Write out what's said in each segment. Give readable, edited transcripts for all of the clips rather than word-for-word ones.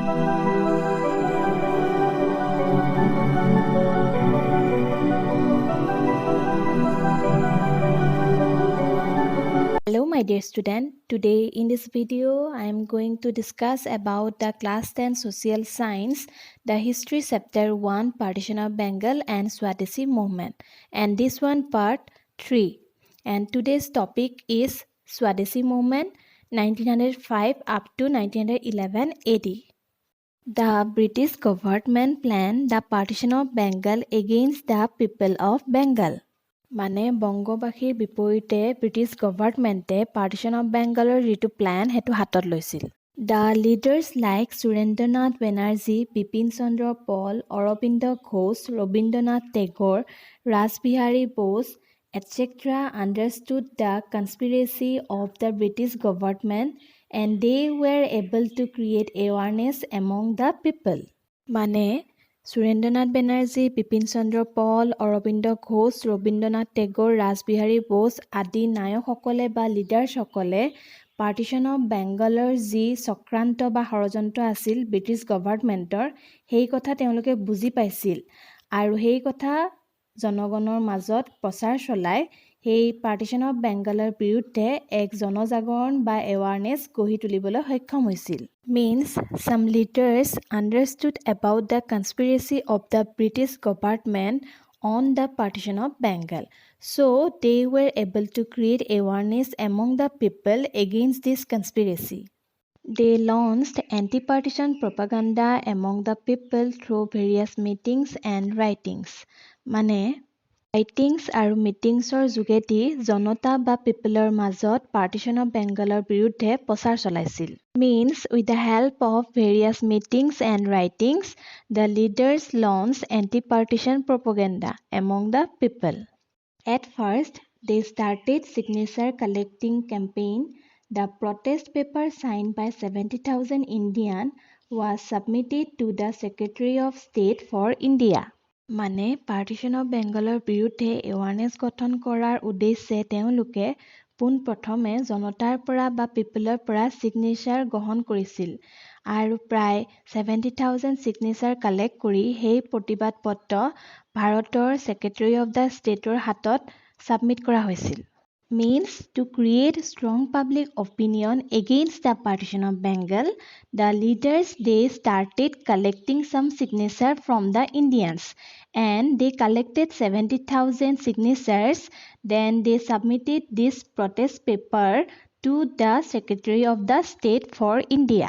Hello my dear student, today in this video I am going to discuss about the class 10 social science, the history chapter 1 partition of Bengal and Swadeshi movement, and this one part 3, and today's topic is Swadeshi movement 1905 up to 1911 AD. The British government planned the partition of Bengal against the people of Bengal. মানে বংগবাসীৰ বিপৰীতে British গভৰ্ণমেণ্টে partition of বেংগলৰ যিটো plan সেইটো হাতত লৈছিল। The leaders like Surendranath Banerjee, Bipin Chandra Pal, Aurobindo Ghosh, Rabindranath Tagore, Rashbehari Bose etc. understood the conspiracy of the British government and they were able to create awareness among the people. মানে সুৰেন্দ্ৰনাথ বেনাৰ্জী, বিপিন চন্দ্ৰ পল, অৰবিন্দ ঘোষ, ৰবীন্দ্ৰনাথ টেগোৰ, ৰাসবিহাৰী বোস আদি নায়কসকলে বা লিডাৰ্ছসকলে পাৰ্টিশ্যন অফ বেংগলৰ যি চক্ৰান্ত বা ষড়যন্ত্ৰ আছিল ব্ৰিটিছ গভৰ্ণমেণ্টৰ, সেই কথা তেওঁলোকে বুজি পাইছিল আৰু সেই কথা জনগণৰ মাজত প্ৰচাৰ চলাই সেই পাৰ্টিশ্যন অফ বেংগলৰ বিৰুদ্ধে এক জনজাগৰণ বা এৱাৰনেছ গঢ়ি তুলিবলৈ সক্ষম হৈছিল। Means some leaders understood about the conspiracy of the British government on the partition of Bengal. So they were able to create awareness among the people against this conspiracy. They launched anti-partition propaganda among the people through various meetings and writings. মানে writings আৰু মিটিংছৰ যোগেদি জনতা বা পিপলৰ মাজত partition of বেংগলৰ বিৰুদ্ধে প্ৰচাৰ চলাইছিল। Means with the help of various meetings and writings, the leaders launched anti-partition propaganda among the people. At first, they started signature collecting campaign. The protest paper signed by 70,000 Indians was submitted to the Secretary of State for India. মানে partition of বেংগলৰ বিৰুদ্ধে awareness গঠন কৰাৰ উদ্দেশ্যে তেওঁলোকে পোনপ্ৰথমে জনতাৰ পৰা বা পিপলৰ পৰা ছিগনেচাৰ গ্ৰহণ কৰিছিল আৰু প্ৰায় 70,000 ছিগনেচাৰ কালেক্ট কৰি সেই প্ৰতিবাদ পত্ৰ ভাৰতৰ ছেক্ৰেটাৰী অফ দ্য ষ্টেটৰ হাতত ছাবমিট কৰা হৈছিল। Means to create strong public opinion against the partition of Bengal, the leaders they started collecting some signature from the Indians and they collected 70,000 signatures. Then they submitted this protest paper to the Secretary of the State for India.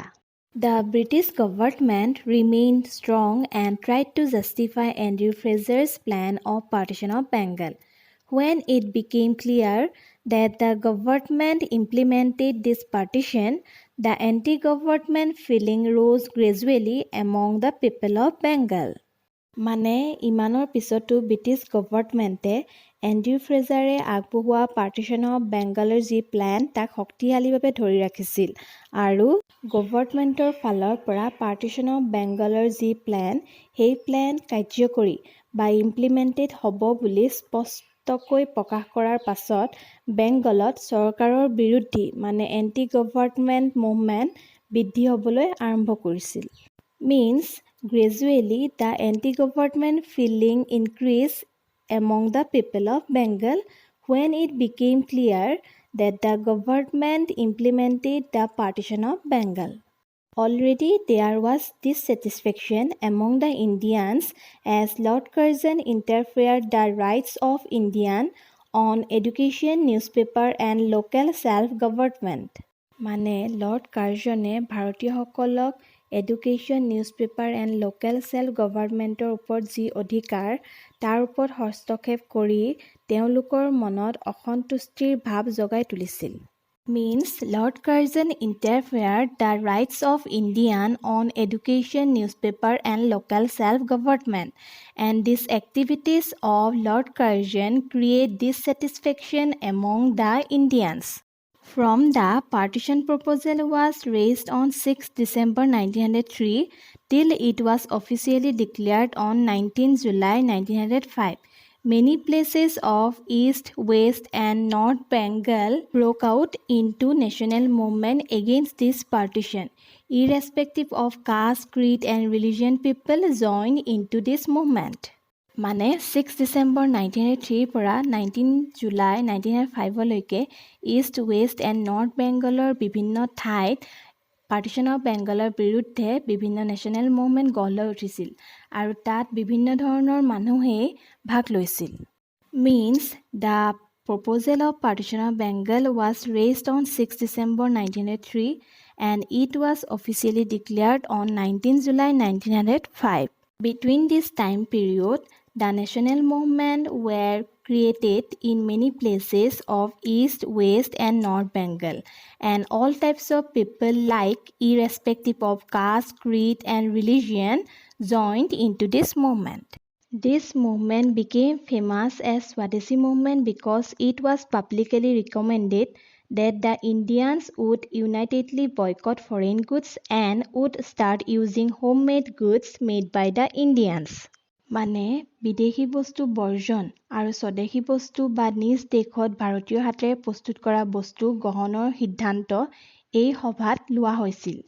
The British government remained strong and tried to justify Andrew Fraser's plan of partition of Bengal. When it became clear that the government implemented this partition, the anti-government feeling rose gradually among the people of Bengal. মানে ইমানৰ পিছতো British গভৰ্ণমেণ্টে Andrew ফ্ৰেজাৰে আগবঢ়োৱা partition of বেংগলৰ যি plan তাক শক্তিশালীভাৱে ধৰি ৰাখিছিল আৰু গভৰ্ণমেণ্টৰ ফালৰ পৰা পাৰ্টিশ্যন অফ বেংগলৰ যি প্লেন সেই প্লেন কাৰ্যকৰী বা ইমপ্লিমেণ্টেড হ'ব বুলি স্পষ্টকৈ প্ৰকাশ কৰাৰ পাছত বেংগলত চৰকাৰৰ বিৰুদ্ধে মানে এণ্টি গভৰ্ণমেণ্ট মুভমেণ্ট বৃদ্ধি হ'বলৈ আৰম্ভ কৰিছিল। Means gradually the anti-government feeling increased among the people of Bengal when it became clear that the government implemented the partition of Bengal. Already there was dissatisfaction among the Indians as Lord Curzon interfered the rights of Indians on education, newspaper and local self-government. মানে lord কাৰ্জনে ভাৰতীয়সকলক education, newspaper and local self গভৰ্ণমেণ্টৰ ওপৰত যি অধিকাৰ তাৰ ওপৰত হস্তক্ষেপ কৰি তেওঁলোকৰ মনত অসন্তুষ্টিৰ ভাৱ জগাই তুলিছিল। Means Lord Curzon interfered the rights of Indian on education, newspaper and local self-government and these activities of Lord Curzon create dissatisfaction among the Indians. From the partition proposal was raised on 6 December 1903 till it was officially declared on 19 July 1905. Many places of East, West and North Bengal broke out into national movement against this partition. Irrespective of caste, creed, and religion, people joined into this movement. মানে 6 ডিচেম্বৰ 1903 পৰা 19 July 1905 লৈকে east, west and north বেংগলৰ বিভিন্ন ঠাইত partition of বেংগলৰ বিৰুদ্ধে বিভিন্ন national movement গঢ় লৈ উঠিছিল আৰু তাত বিভিন্ন ধৰণৰ মানুহেই ভাগ লৈছিল। Means the proposal of partition of Bengal was raised on 6 December 1903 and it was officially declared on 19 July 1905. Between this time period, the national movement were created in many places of East, West and North Bengal, and all types of people like irrespective of caste, creed and religion joined into this movement. This movement became famous as Swadeshi movement because it was publicly recommended that the Indians would unitedly boycott foreign goods and would start using homemade goods made by the Indians. মানে বিদেশী বস্তু বৰ্জন আৰু স্বদেশী বস্তু বা নিজ দেশত ভাৰতীয় হাতেৰে প্ৰস্তুত কৰা বস্তু গ্ৰহণৰ সিদ্ধান্ত এই সভাত লোৱা হৈছিল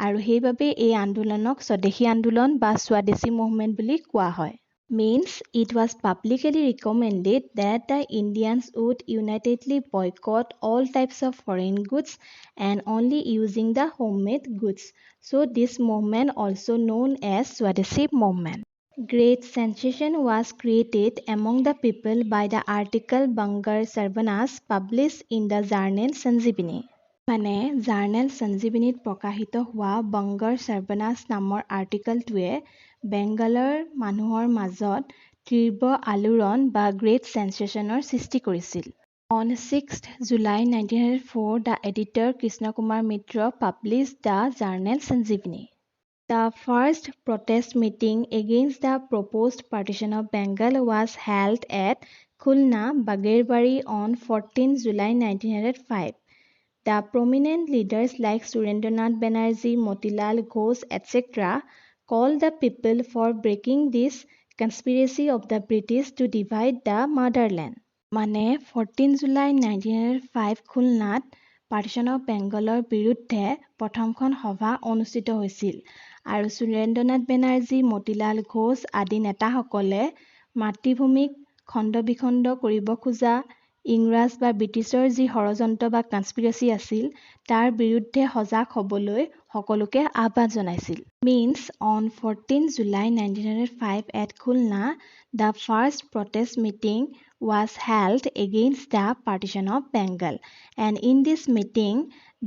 আৰু সেইবাবে এই আন্দোলনক স্বদেশী আন্দোলন বা স্বদেশী মুভমেণ্ট বুলি কোৱা হয়। Means it was publicly recommended that the Indians would unitedly boycott all types of foreign goods and only using the homemade goods. So this movement also known as Swadeshi movement. Great sensation was created among the people by the article Bangar Sarvanas published in the journal Sanjeevani. মানে journal সঞ্জীৱনীত প্ৰকাশিত হোৱা বংগৰ সৰ্বনাশ নামৰ আৰ্টিকলটোৱে বেংগলৰ মানুহৰ মাজত তীব্ৰ আলোড়ন বা গ্ৰেট সেন্সেশ্যনৰ সৃষ্টি কৰিছিল। On 6th July 1904, the editor Krishna Kumar Mitra published the journal Sanjeevani. The first protest meeting against the proposed partition of Bengal was held at Khulna, Bagherbari on 14 July 1905. The prominent leaders like Surendranath Banerjee, Motilal Ghosh, etc. called the people for breaking this conspiracy of the British to divide the motherland. মানে 14 July 1905 খুলনাত partition of বেংগলৰ বিৰুদ্ধে প্ৰথমখন সভা অনুষ্ঠিত হৈছিল আৰু সুৰেন্দ্ৰনাথ বেনাৰ্জী, মতিলাল ঘোষ আদি নেতাসকলে মাতৃভূমিক খণ্ড বিখণ্ড কৰিব খোজা ইংৰাজ বা ব্ৰিটিছৰ যি ষড়যন্ত্ৰ বা কনস্পিৰেচি আছিল তাৰ বিৰুদ্ধে সজাগ হ'বলৈ সকলোকে আহ্বান জনাইছিল। Means on 14 July 1905 at Khulna, the first protest meeting was held against the partition of Bengal, and in this meeting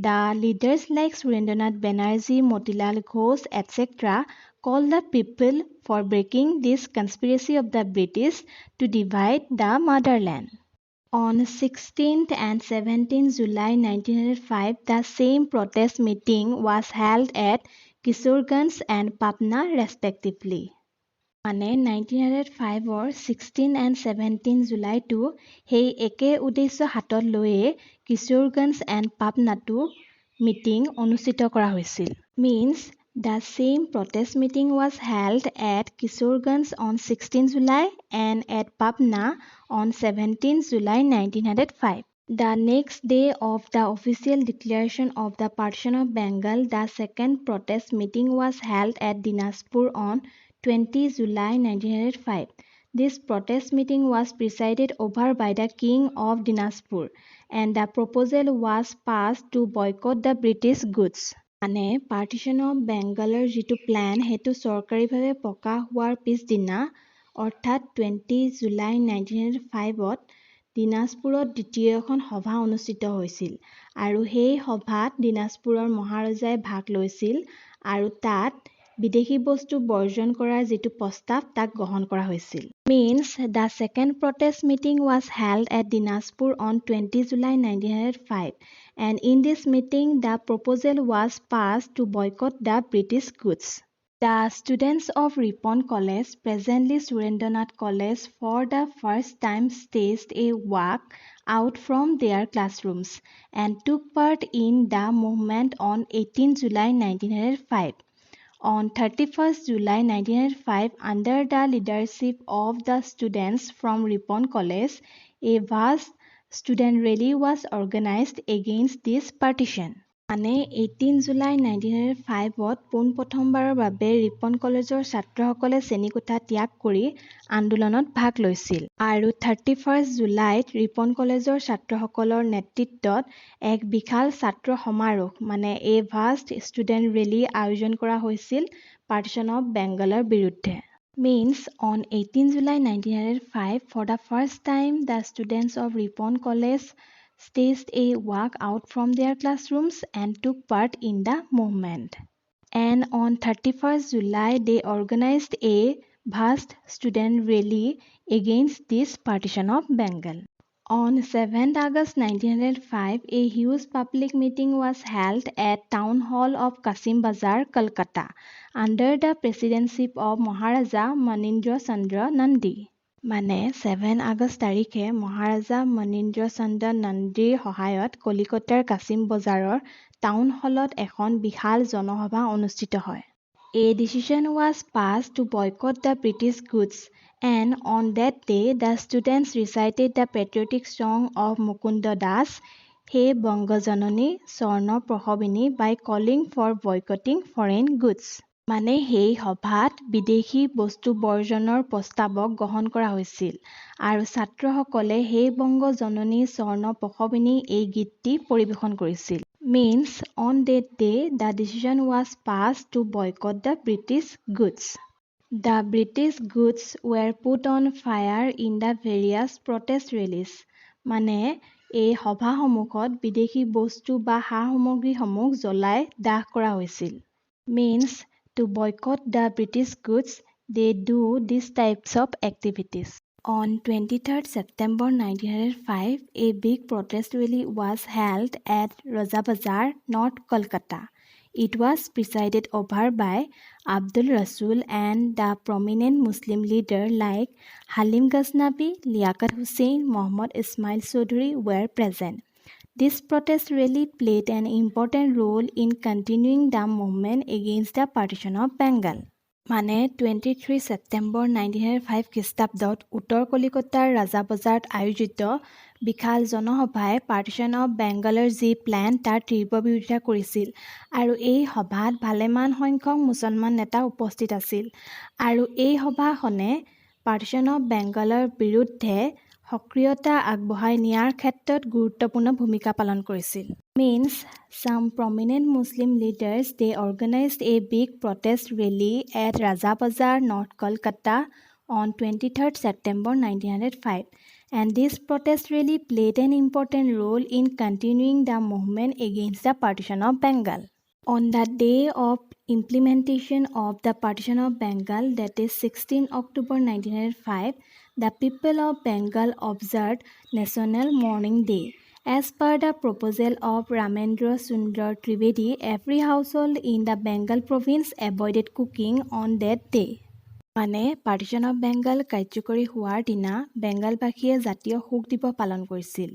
the leaders like Surendranath Banerjee, Motilal Ghosh, etc. called the people for breaking this conspiracy of the British to divide the motherland. On 16th and 17th July 1905, the same protest meeting was held at Kishoreganj and Patna respectively. মানে 1905 16 and 17 জুলাইটো সেই একে উদ্দেশ্য হাতত লৈয়ে Kishoreganj and পাটনাটো meeting অনুষ্ঠিত কৰা হৈছিল। Means the same protest meeting was held at Kishoreganj on 16 July and at Patna on 17 July 1905. The next day of the official declaration of the partition of Bengal, the second protest meeting was held at Dinajpur on 20 July 1905. This protest meeting was presided over by the King of Dinajpur and the proposal was passed to boycott the British goods. মানে partition of বেংগলৰ যিটো plan সেইটো চৰকাৰীভাৱে প্ৰকাশ হোৱাৰ পিছদিনা অৰ্থাৎ 20 July 1905ত দিনাজপুৰত দ্বিতীয় এখন সভা অনুষ্ঠিত হৈছিল আৰু সেই সভাত দিনাজপুৰৰ মহাৰজাই ভাগ লৈছিল আৰু তাত বিদেশী বস্তু বৰ্জন কৰাৰ যিটো প্ৰস্তাৱ তাক গ্ৰহণ কৰা হৈছিল। Means the second protest meeting was held at Dinajpur on 20 July 1905 and in this meeting the proposal was passed to boycott the British goods. The students of Ripon College, presently Surendranath College, for the first time staged a walk out from their classrooms and took part in the movement on 18 July 1905. On 31st July 1905, under the leadership of the students from Ripon College, a vast student rally was organized against this partition. মানে 18 July 1905ত পোনপ্ৰথমবাৰৰ বাবে Ripon কলেজৰ ছাত্ৰসকলে শ্ৰেণীকোঠা ত্যাগ কৰি আন্দোলনত ভাগ লৈছিল আৰু 31 জুলাইত ৰিপন কলেজৰ ছাত্ৰসকলৰ নেতৃত্বত এক বিশাল ছাত্ৰ সমাৰোহ মানে এ ভাষ্ট ষ্টুডেণ্ট ৰেলী আয়োজন কৰা হৈছিল পাৰ্টিশ্যন অফ বেংগলৰ বিৰুদ্ধে। Means on 18 July 1905, for the first time, the students of Ripon College staged a walk out from their classrooms and took part in the movement. And on 31st July, they organized a vast student rally against this partition of Bengal. On 7th August 1905, a huge public meeting was held at Town Hall of Kasim Bazar, Kolkata, under the presidency of Maharaja Manindra Chandra Nandi. মানে 7 আগষ্ট তাৰিখে মহাৰাজা মনীন্দ্ৰ চন্দ্ৰ নন্দীৰ সহায়ত কলিকতাৰ কাছিম বজাৰৰ town হলত এখন বিশাল জনসভা অনুষ্ঠিত হয়। A decision was passed to boycott the British goods, and on that day the students recited the patriotic song of Mukunda Das, He Bangajanani Swarna Prahabini, by calling for boycotting foreign goods. মানে সেই সভাত বিদেশী বস্তু বৰ্জনৰ প্ৰস্তাৱক গ্ৰহণ কৰা হৈছিল আৰু ছাত্ৰসকলে সেই বংগ জননী স্বৰ্ণ প্ৰসৱিনী এই গীতটি পৰিৱেশন কৰিছিল। Means on that day the decision was passed to boycott the British goods. The British goods were put on fire in the various protest rallies. মানে এই সভাসমূহত বিদেশী বস্তু বা সা সামগ্ৰীসমূহ জ্বলাই দাহ কৰা হৈছিল। Means to boycott the British goods, they do these types of activities. On 23rd September 1905, a big protest rally was held at Raja Bazar, North Kolkata. It was presided over by Abdul Rasul, and the prominent Muslim leaders like Halim Ghaznavi, Liaquat Hussain, Muhammad Ismail Chaudhry were present. This protest rally played an important role in continuing the movement against the partition of Bengal. মানে 23 ছেপ্টেম্বৰ 1905 খ্ৰীষ্টাব্দত উত্তৰ কলিকতাৰ ৰাজাবজাৰত আয়োজিত বিশাল জনসভাই partition of বেংগলৰ যি plan তাৰ তীব্ৰ বিৰোধিতা কৰিছিল আৰু এই সভাত ভালেমান সংখ্যক মুছলমান নেতা উপস্থিত আছিল আৰু এই সভাখনে পাৰ্টিশ্যন অফ বেংগলৰ বিৰুদ্ধে সক্ৰিয়তা আগবঢ়াই নিয়াৰ ক্ষেত্ৰত গুৰুত্বপূৰ্ণ ভূমিকা পালন কৰিছিল। Means some prominent Muslim leaders, they organized a big protest rally at Raja Bazar, North Kolkata on 23rd September 1905, and this protest rally played an important role in continuing the movement against the partition of Bengal. On the day of implementation of the partition of Bengal, that is 16 October 1905, the people of Bengal observed National Mourning Day. As per the proposal of Ramendra Sundar Trivedi, every household in the Bengal province avoided cooking on that day. মানে partition of Bengal কাৰ্যকৰী হোৱাৰ দিনা বেংগলবাসীয়ে জাতীয় শোক দিৱস পালন কৰিছিল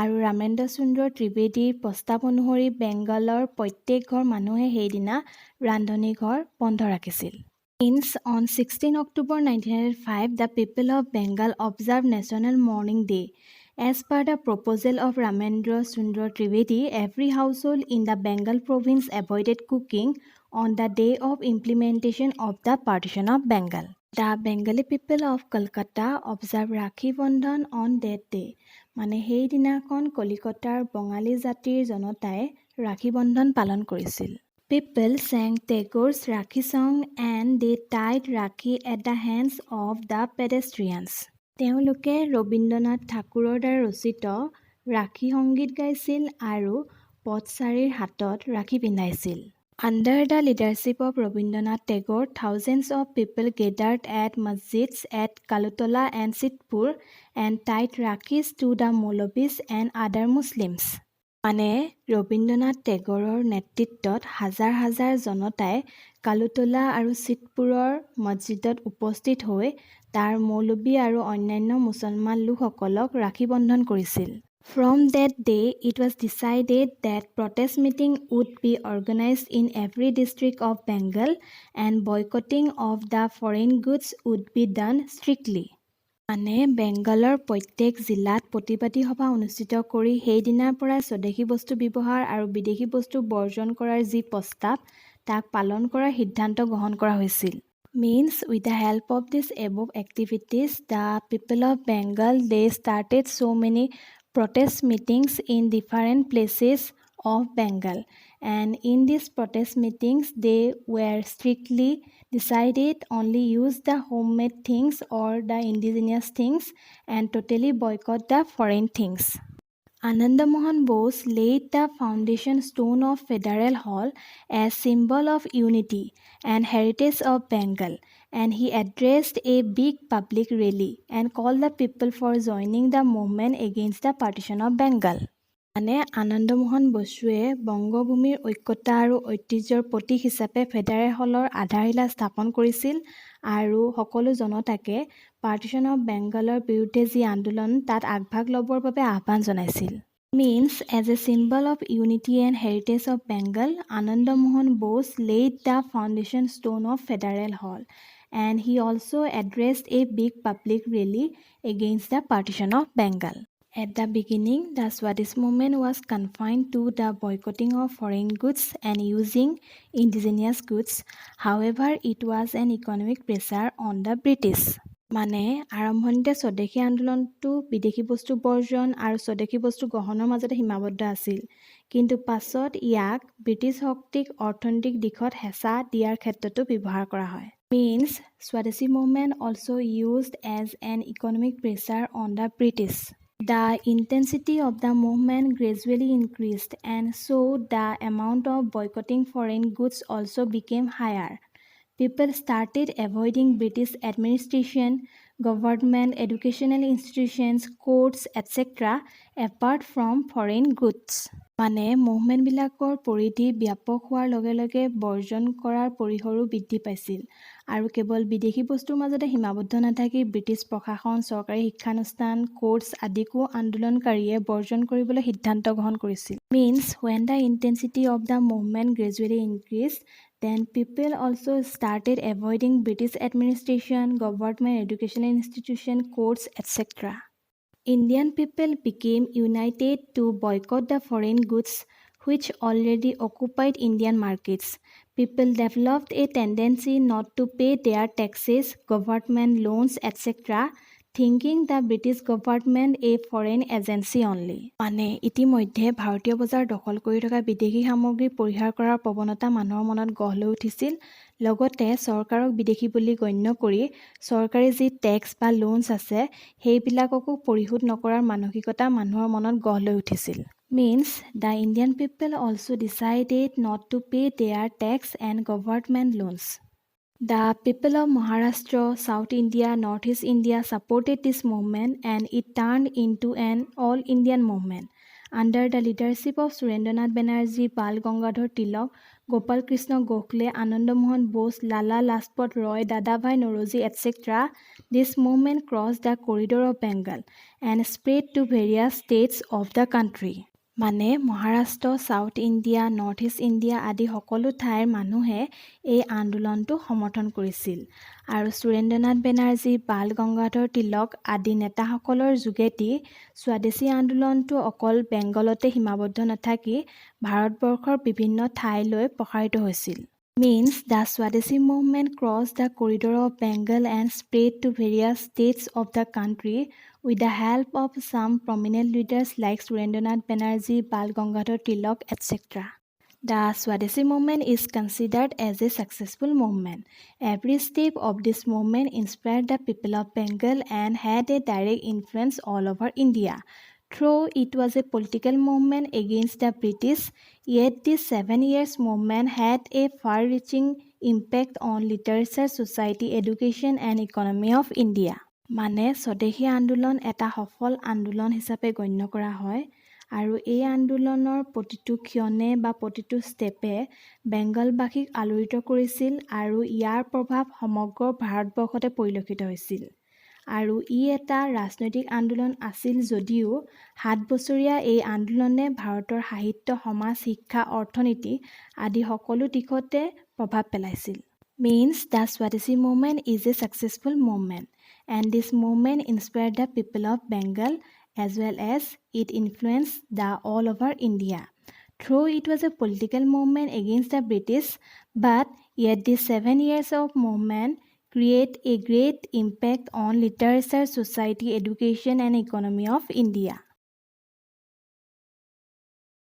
আৰু ৰামেন্দ্ৰ সুন্দৰ ত্ৰিবেদীৰ প্ৰস্তাৱ অনুসৰি বেংগলৰ প্ৰত্যেক ঘৰ মানুহে সেইদিনা ৰান্ধনি ঘৰ বন্ধ ৰাখিছিল। Means on 16 October 1905, the people of Bengal observed National Mourning Day. As per the proposal of Ramendra Sundar Trivedi, every household in the Bengal province avoided cooking on the day of implementation of the partition of Bengal. The Bengali people of Kolkata observed Rakhi Bandhan on that day. মানে সেই দিনাখন কলিকতাৰ বঙালী জাতিৰ জনতাই ৰাখি বন্ধন পালন কৰিছিল। People sang Tagore's Rakhi song and they tied Rakhi at the hands of the pedestrians. তেওঁলোকে ৰবীন্দ্ৰনাথ ঠাকুৰৰ দ্বাৰা ৰচিত ৰাখি সংগীত গাইছিল আৰু পথচাৰীৰ হাতত ৰাখি পিন্ধাইছিল। Under the leadership of Rabindranath Tagore, thousands of people gathered at masjids at Kalutola and Sitpur and tied rakhis to the Maulvis and other Muslims. মানে ৰবীন্দ্ৰনাথ টেগৰৰ নেতৃত্বত হাজাৰ হাজাৰ জনতাই কালুতলা আৰু চিতপুৰৰ মছজিদত উপস্থিত হৈ তাৰ মৌলবী আৰু অন্যান্য মুছলমান লোকসকলক ৰাখি বন্ধন কৰিছিল। From that day, it was decided that protest meeting would be organized in every district of Bengal and boycotting of the foreign goods would be done strictly. মানে বেংগলৰ প্ৰত্যেক জিলাত প্ৰতিবাদী সভা অনুষ্ঠিত কৰি সেইদিনাৰ পৰাই স্বদেশী বস্তু ব্যৱহাৰ আৰু বিদেশী বস্তু বৰ্জন কৰাৰ যি প্ৰস্তাৱ তাক পালন কৰাৰ সিদ্ধান্ত গ্ৰহণ কৰা হৈছিল। Means with the help of these above activities, the people of Bengal, they started so many protest meetings in different places of Bengal, and in these protest meetings they were strictly decided only use the homemade things or the indigenous things and totally boycott the foreign things. Ananda Mohan Bose laid the foundation stone of Federal Hall as symbol of unity and heritage of Bengal, and he addressed a big public rally and called the people for joining the movement against the partition of Bengal. মানে আনন্দ মোহন বসুৱে বংগভূমিৰ ঐক্যতা আৰু ঐতিহ্যৰ প্ৰতীক হিচাপে federal হলৰ আধাৰশিলা স্থাপন কৰিছিল আৰু সকলো জনতাকে পাৰ্টিশ্যন অফ বেংগলৰ বিৰুদ্ধে যি আন্দোলন তাত আগভাগ ল'বৰ বাবে আহ্বান জনাইছিল। Means as a symbol of unity and heritage of Bengal, Ananda Mohan Bose laid the foundation stone of Federal Hall, and he also addressed a big public rally against the partition of Bengal. At the beginning, the Swadesh movement was confined to the boycotting of foreign goods and using indigenous goods. However, it was an economic pressure on the British. মানে আৰম্ভণিতে স্বদেশী আন্দোলনটো বিদেশী বস্তু বৰ্জন আৰু স্বদেশী বস্তু গ্ৰহণৰ মাজতে সীমাবদ্ধ আছিল, কিন্তু পাছত ইয়াক ব্ৰিটিছ শক্তিক অৰ্থনৈতিক দিশত হেঁচা দিয়াৰ ক্ষেত্ৰতো ব্যৱহাৰ কৰা হয়। Means Swadeshi movement also used as an economic pressure on the British. The intensity of the movement gradually increased, and so the amount of boycotting foreign goods also became higher. People started avoiding British administration, government, educational institutions, courts, etc. apart from foreign goods. মানে মুভমেণ্টবিলাকৰ পৰিধি ব্যাপক হোৱাৰ লগে লগে বৰ্জন কৰাৰ পৰিসৰো বৃদ্ধি পাইছিল আৰু কেৱল বিদেশী বস্তুৰ মাজতে সীমাবদ্ধ নাথাকি ব্ৰিটিছ প্ৰশাসন, চৰকাৰী শিক্ষানুষ্ঠান, কোৰ্টছ আদিকো আন্দোলনকাৰীয়ে বৰ্জন কৰিবলৈ সিদ্ধান্ত গ্ৰহণ কৰিছিল। Means when the intensity of the movement gradually increased, then people also started avoiding British administration, government, educational institution, courts, etc. Indian people became united to boycott the foreign goods which already occupied Indian markets. People developed a tendency not to pay their taxes, government loans, etc., thinking the British government a foreign agency only. মানে ইতিমধ্যে ভাৰতীয় বজাৰ দখল কৰি থকা বিদেশী সামগ্ৰী পৰিহাৰ কৰাৰ প্ৰৱণতা মানুহৰ মনত গঢ় লৈ উঠিছিল। লগতে চৰকাৰক বিদেশী বুলি গণ্য কৰি চৰকাৰী যি টেক্স বা লোনছ আছে সেইবিলাককো পৰিশোধ নকৰাৰ মানসিকতা মানুহৰ মনত গঢ় লৈ উঠিছিল। Means the Indian people also decided not to pay their tax and government loans. The people of Maharashtra, South India, Northeast India supported this movement, and it turned into an all-Indian movement. Under the leadership of Surendranath Banerjee, Bal Gangadhar Tilak, Gopal Krishna Gokhale, Ananda Mohan Bose, Lala Lajpat Roy, Dadabhai Naoroji, etc., this movement crossed the corridor of Bengal and spread to various states of the country. মানে Maharashtra, south India, north east India আদি সকলো ঠাইৰ মানুহে এই আন্দোলনটো সমৰ্থন কৰিছিল আৰু সুৰেন্দ্ৰনাথ বেনাৰ্জী, বাল গংগাধৰ তিলক আদি নেতাসকলৰ যোগেদি স্বদেশী আন্দোলনটো অকল বেংগলতে সীমাবদ্ধ নাথাকি ভাৰতবৰ্ষৰ বিভিন্ন ঠাইলৈ প্ৰসাৰিত হৈছিল। Means the Swadeshi movement crossed the corridor of Bengal and spread to various states of the country with the help of some prominent leaders like Surendranath Banerjee, Bal Gangadhar Tilak, etc. The Swadeshi movement is considered as a successful movement. Every step of this movement inspired the people of Bengal and had a direct influence all over India. Though it was a political movement against the British, yet this 7 years movement had a far-reaching impact on literature, society, education and economy of India. মানে স্বদেশী আন্দোলন এটা সফল আন্দোলন হিচাপে গণ্য কৰা হয় আৰু এই আন্দোলনৰ প্ৰতিটো ক্ষণে বা প্ৰতিটো ষ্টেপে বেংগলবাসীক আলোড়িত কৰিছিল আৰু ইয়াৰ প্ৰভাৱ সমগ্ৰ ভাৰতবৰ্ষতে পৰিলক্ষিত হৈছিল। আৰু ই এটা ৰাজনৈতিক আন্দোলন আছিল যদিও 7 বছৰীয়া এই আন্দোলনে ভাৰতৰ সাহিত্য, সমাজ, শিক্ষা, অৰ্থনীতি আদি সকলো দিশতে প্ৰভাৱ পেলাইছিল। Means the Swadeshi movement is a successful movement. and this movement inspired the people of Bengal as well as it influenced the all over India. Though it was a political movement against the British, but yet these 7 years of movement create a great impact on literature, society, education, and economy of India.